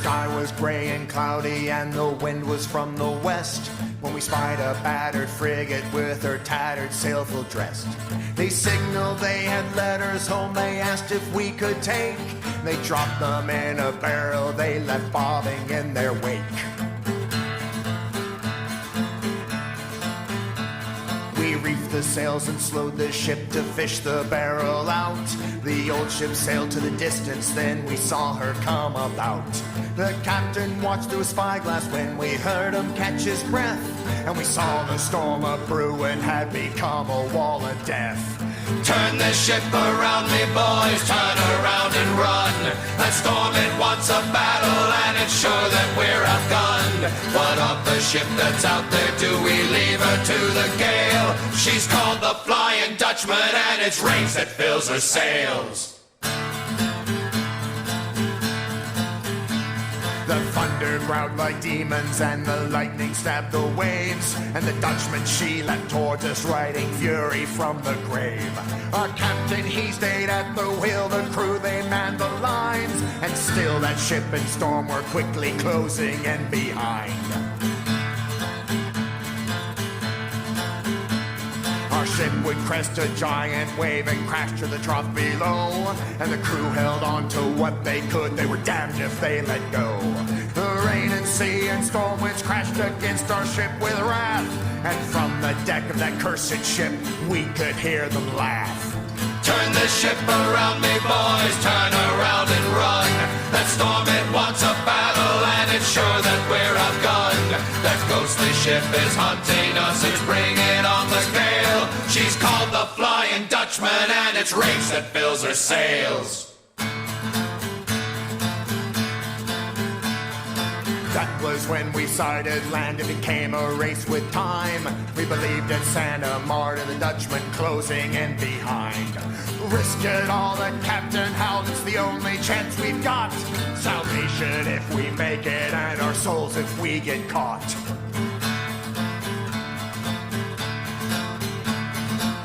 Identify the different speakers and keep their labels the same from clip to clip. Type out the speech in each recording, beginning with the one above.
Speaker 1: sky was gray and cloudy and the wind was from the west when we spied a battered frigate with her tattered sail full dressed. They signaled they had letters home, they asked if we could take. They dropped them in a barrel, they left bobbing in their wake. We reefed the sails and slowed the ship to fish the barrel out. The old ship sailed to the distance, then we saw her come about. The captain watched through a spyglass when we heard him catch his breath, and we saw the storm a-brewing had become a wall of death.
Speaker 2: Turn the ship around, me boys, turn around and run. That storm, it wants a battle, and it's sure that we're outgunned. What of the ship that's out there, do we leave her to the gale? She's called the Flying Dutchman, and it's rains that fills her sails.
Speaker 1: The thunder growled like demons and the lightning stabbed the waves, and the Dutchman, she leapt towards us riding fury from the grave. Our captain, he stayed at the wheel, the crew, they manned the lines, and still that ship and storm were quickly closing in behind. Our ship would crest a giant wave and crash to the trough below, and the crew held on to what they could, they were damned if they let go. The rain and sea and storm winds crashed against our ship with wrath, and from the deck of that cursed ship we could hear them laugh.
Speaker 2: Turn the ship around, me boys, turn around and run. That storm, it wants a battle, and it's sure that we're outgunned. That ghostly ship is hunting us, it's bringing on the gale. She's called the Flying Dutchman, and it's rage that fills her sails.
Speaker 1: That was when we sighted land, it became a race with time. We believed in Santa Marta, the Dutchman closing in behind. Risk it all, the captain howled, it's the only chance we've got. Salvation if we make it, and our souls if we get caught.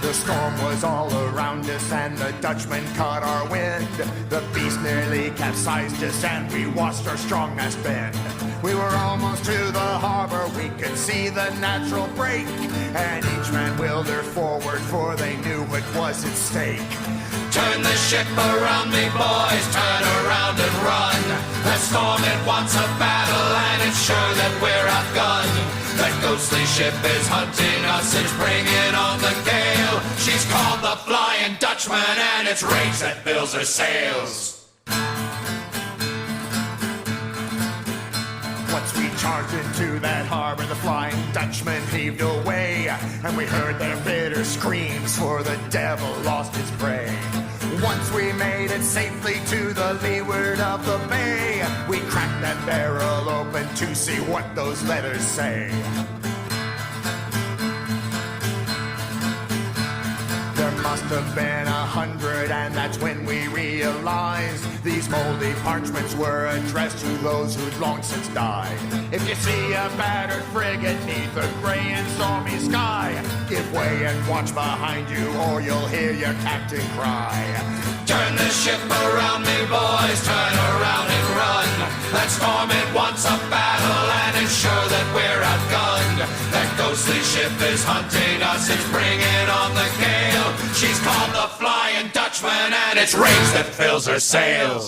Speaker 1: The storm was all around us and the Dutchman caught our wind. The beast nearly capsized us and we watched our strongest bend. We were almost to the harbor, we could see the natural break, and each man wheeled her forward for they knew what was at stake.
Speaker 2: Turn the ship around, me boys, turn around and run. That storm, it wants a battle, and it's sure that we're outgunned. That ghostly ship is hunting us, it's bringing on the gale. She's called the Flying Dutchman, and it's rage that fills her sails.
Speaker 1: Once we charged into that harbor, the Flying Dutchman heaved away, and we heard their bitter screams, for the devil lost his prey. Once we made it safely to the leeward of the bay, we cracked that barrel open to see what those letters say. There must have been 100, and that's when we realized these moldy parchments were addressed to those who'd long since died. If you see a battered frigate neath a gray and stormy sky, give way and watch behind you, or you'll hear your captain cry.
Speaker 2: Turn the ship around, me boys, turn around and run. That storm, it wants a battle, and it's sure that we're outgunned. That ghostly ship is hunting us, it's bringing on the gale. She's called the Flying Dutchman, and it's rage that fills her sails.